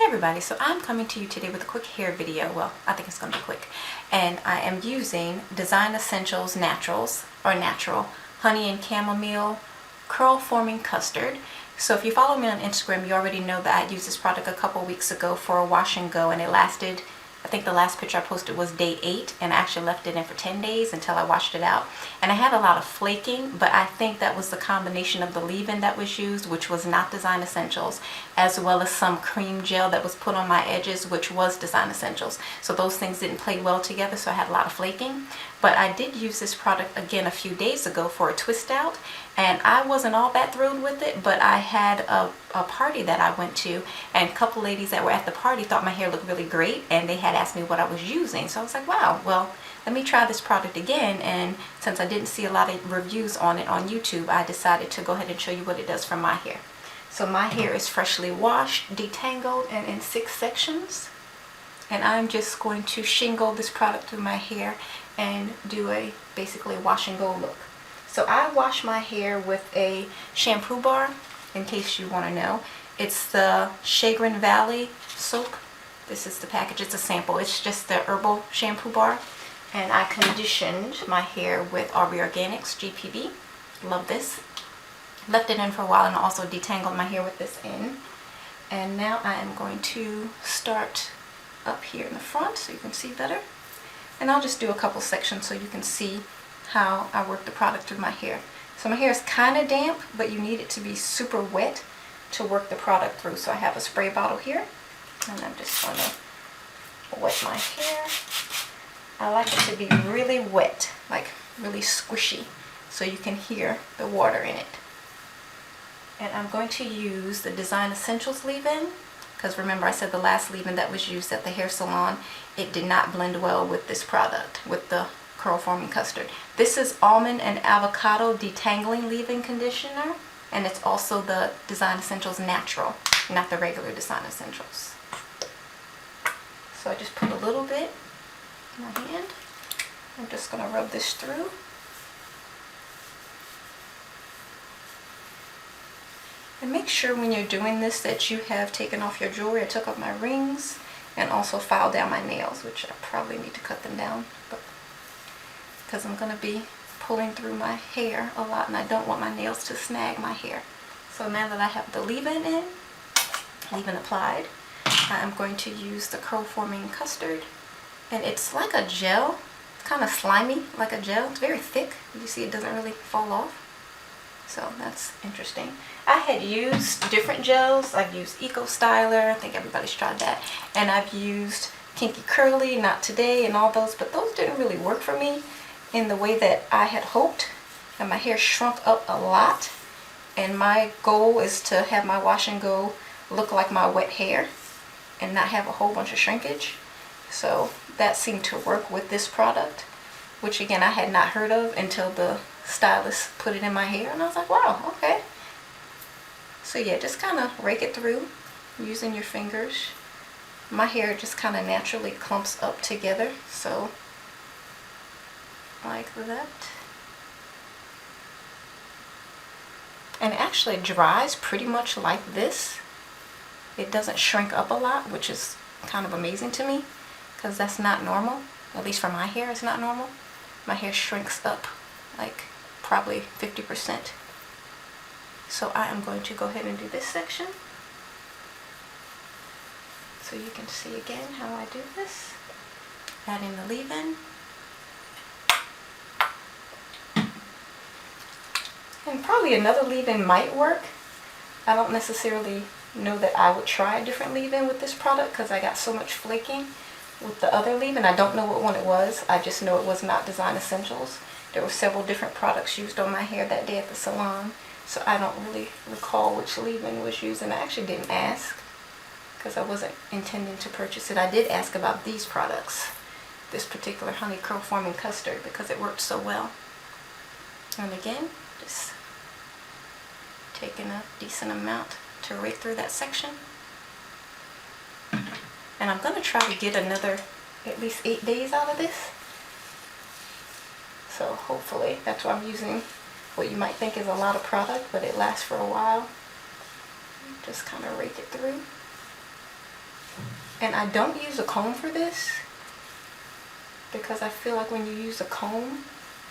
Everybody, so I'm coming to you today with a quick hair video. Well, I think it's going to be quick. And I am using Design Essentials Naturals, or Natural, Honey and Chamomile Curl Forming Custard. So if you follow me on Instagram, you already know that I used this product a couple weeks ago for a wash and go, and it lasted, I think the last picture I posted was day 8, and I actually left it in for 10 days until I washed it out. And I had a lot of flaking, but I think that was the combination of the leave-in that was used, which was not Design Essentials, as well as some cream gel that was put on my edges, which was Design Essentials. So those things didn't play well together, so I had a lot of flaking. But I did use this product again a few days ago for a twist out, and I wasn't all that thrilled with it, but I had a party that I went to, and a couple ladies that were at the party thought my hair looked really great, and they had asked me what I was using. So I was like, wow, well, let me try this product again. And since I didn't see a lot of reviews on it on YouTube, I decided to go ahead and show you what it does for my hair. So my hair is freshly washed, detangled, and in 6 sections. And I'm just going to shingle this product through my hair and do a basically wash and go look. So I wash my hair with a shampoo bar, in case you want to know. It's the Chagrin Valley soap. This is the package. It's a sample. It's just the herbal shampoo bar. And I conditioned my hair with Aubrey Organics GPB. Love this. Left it in for a while and also detangled my hair with this in. And now I am going to start up here in the front so you can see better. And I'll just do a couple sections so you can see how I work the product through my hair. So my hair is kind of damp, but you need it to be super wet to work the product through. So I have a spray bottle here, and I'm just going to wet my hair. I like it to be really wet, like really squishy, so you can hear the water in it. And I'm going to use the Design Essentials leave-in, because remember I said the last leave-in that was used at the hair salon, it did not blend well with this product, with the curl forming custard. This is Almond and Avocado Detangling Leave-In Conditioner, and it's also the Design Essentials Natural, not the regular Design Essentials. So I just put a little bit in my hand. I'm just going to rub this through. And make sure when you're doing this that you have taken off your jewelry. I took off my rings and also filed down my nails, which I probably need to cut them down, but because I'm going to be pulling through my hair a lot and I don't want my nails to snag my hair. So now that I have the leave-in leave-in applied, I'm going to use the curl forming custard, and it's like a gel. It's kind of slimy, like a gel. It's very thick. You see it doesn't really fall off. So that's interesting. I had used different gels. I've used Eco Styler. I think everybody's tried that. And I've used Kinky Curly, Not Today, and all those, but those didn't really work for me in the way that I had hoped. And my hair shrunk up a lot. And my goal is to have my wash and go look like my wet hair and not have a whole bunch of shrinkage. So that seemed to work with this product, which again I had not heard of until the stylist put it in my hair, and I was like, wow, okay. So yeah, just kind of rake it through using your fingers. My hair just kind of naturally clumps up together, so like that. And it actually dries pretty much like this. It doesn't shrink up a lot, which is kind of amazing to me, because that's not normal. At least for my hair, it's not normal. My hair shrinks up like probably 50%. So I am going to go ahead and do this section so you can see again how I do this. Adding the leave-in. And probably another leave-in might work. I don't necessarily know that I would try a different leave-in with this product because I got so much flaking with the other leave-in. I don't know what one it was. I just know it was not Design Essentials. There were several different products used on my hair that day at the salon, so I don't really recall which leave-in was used, and I actually didn't ask because I wasn't intending to purchase it. I did ask about these products, this particular Honey Curl Forming Custard, because it worked so well. And again, just taking a decent amount to rake through that section. And I'm going to try to get another at least 8 days out of this. So hopefully, that's why I'm using what you might think is a lot of product, but it lasts for a while. Just kind of rake it through. And I don't use a comb for this because I feel like when you use a comb,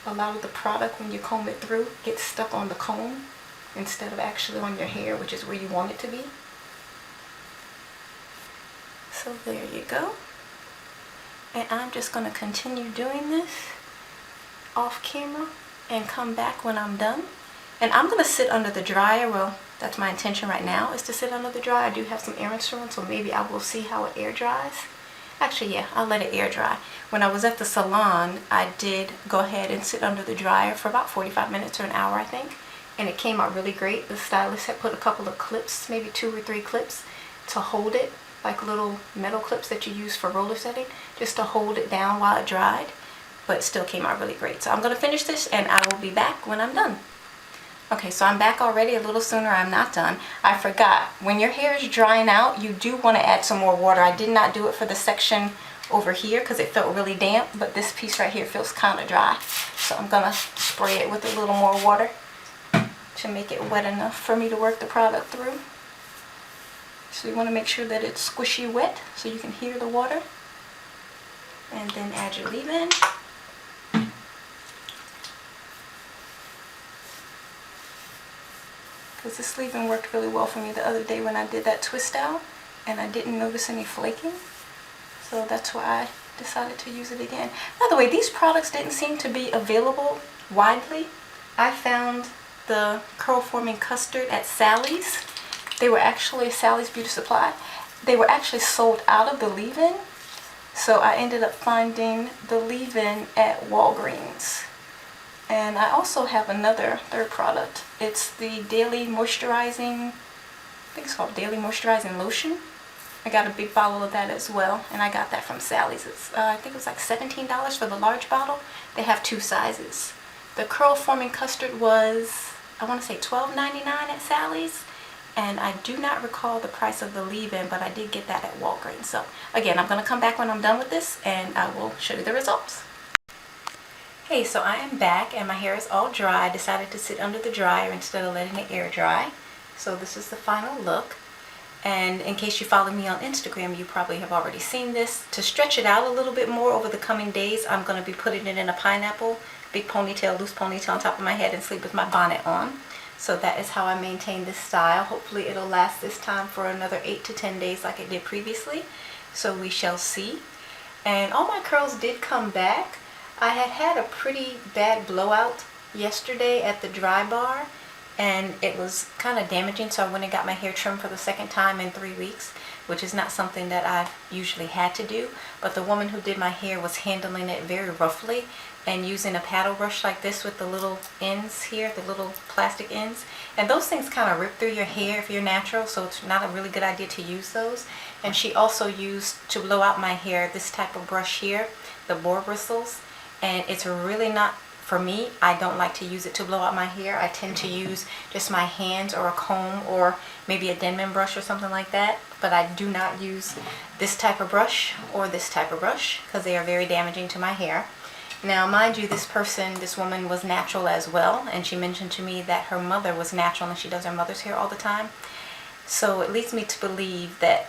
a lot of the product, when you comb it through, gets stuck on the comb instead of actually on your hair, which is where you want it to be. So there you go. And I'm just going to continue doing this off camera and come back when I'm done. And I'm going to sit under the dryer. Well, that's my intention right now, is to sit under the dryer. I do have some errands to run, so maybe I will see how it air dries. Actually, yeah, I'll let it air dry. When I was at the salon, I did go ahead and sit under the dryer for about 45 minutes or an hour, I think. And it came out really great. The stylist had put a couple of clips, maybe 2 or 3 clips, to hold it, like little metal clips that you use for roller setting, just to hold it down while it dried. But it still came out really great. So I'm going to finish this and I will be back when I'm done. Okay, so I'm back already a little sooner. I'm not done. I forgot, when your hair is drying out, you do want to add some more water. I did not do it for the section over here because it felt really damp, but this piece right here feels kind of dry. So I'm going to spray it with a little more water to make it wet enough for me to work the product through. So you want to make sure that it's squishy wet so you can hear the water. And then add your leave-in. Because this leave-in worked really well for me the other day when I did that twist out, and I didn't notice any flaking. So that's why I decided to use it again. By the way, these products didn't seem to be available widely. I found the curl forming custard at Sally's. They were actually Sally's Beauty Supply. They were actually sold out of the leave-in. So I ended up finding the leave-in at Walgreens. And I also have another third product. It's the Daily Moisturizing, I think it's called Daily Moisturizing Lotion. I got a big bottle of that as well, and I got that from Sally's. It's, I think it was like $17 for the large bottle. They have 2 sizes. The curl forming custard was, I want to say $12.99 at Sally's. And I do not recall the price of the leave-in, but I did get that at Walgreens. So again, I'm going to come back when I'm done with this and I will show you the results. Hey, so I am back and my hair is all dry. I decided to sit under the dryer instead of letting it air dry. So this is the final look. And in case you follow me on Instagram, you probably have already seen this. To stretch it out a little bit more over the coming days, I'm going to be putting it in a pineapple, big ponytail, loose ponytail on top of my head, and sleep with my bonnet on. So that is how I maintain this style. Hopefully it'll last this time for another 8 to 10 days like it did previously. So we shall see. And all my curls did come back. I had a pretty bad blowout yesterday at the dry bar, and it was kind of damaging, so I went and got my hair trimmed for the second time in 3 weeks, which is not something that I've usually had to do. But the woman who did my hair was handling it very roughly and using a paddle brush like this with the little ends here, the little plastic ends. And those things kind of rip through your hair if you're natural, so it's not a really good idea to use those. And she also used, to blow out my hair, this type of brush here, the boar bristles. And it's really not, for me, I don't like to use it to blow out my hair. I tend to use just my hands or a comb or maybe a Denman brush or something like that. But I do not use this type of brush or this type of brush because they are very damaging to my hair. Now, mind you, this woman was natural as well. And she mentioned to me that her mother was natural and she does her mother's hair all the time. So it leads me to believe that,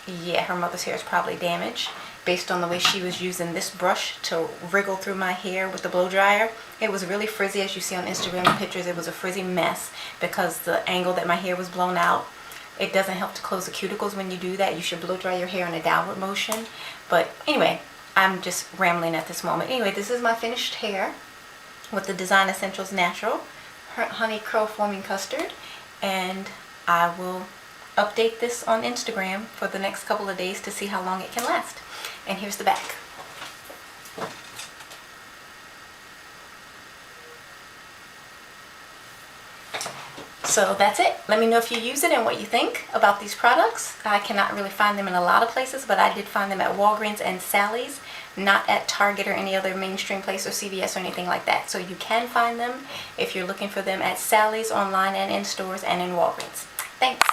yeah, her mother's hair is probably damaged, based on the way she was using this brush to wriggle through my hair with the blow dryer. It was really frizzy, as you see on Instagram pictures. It was a frizzy mess because the angle that my hair was blown out. It doesn't help to close the cuticles when you do that. You should blow dry your hair in a downward motion. But anyway, I'm just rambling at this moment. Anyway, this is my finished hair with the Design Essentials Natural Honey Curl Forming Custard. And I will update this on Instagram for the next couple of days to see how long it can last. And here's the back. So that's it. Let me know if you use it and what you think about these products. I cannot really find them in a lot of places, but I did find them at Walgreens and Sally's, not at Target or any other mainstream place or CVS or anything like that. So you can find them if you're looking for them at Sally's, online and in stores, and in Walgreens. Thanks.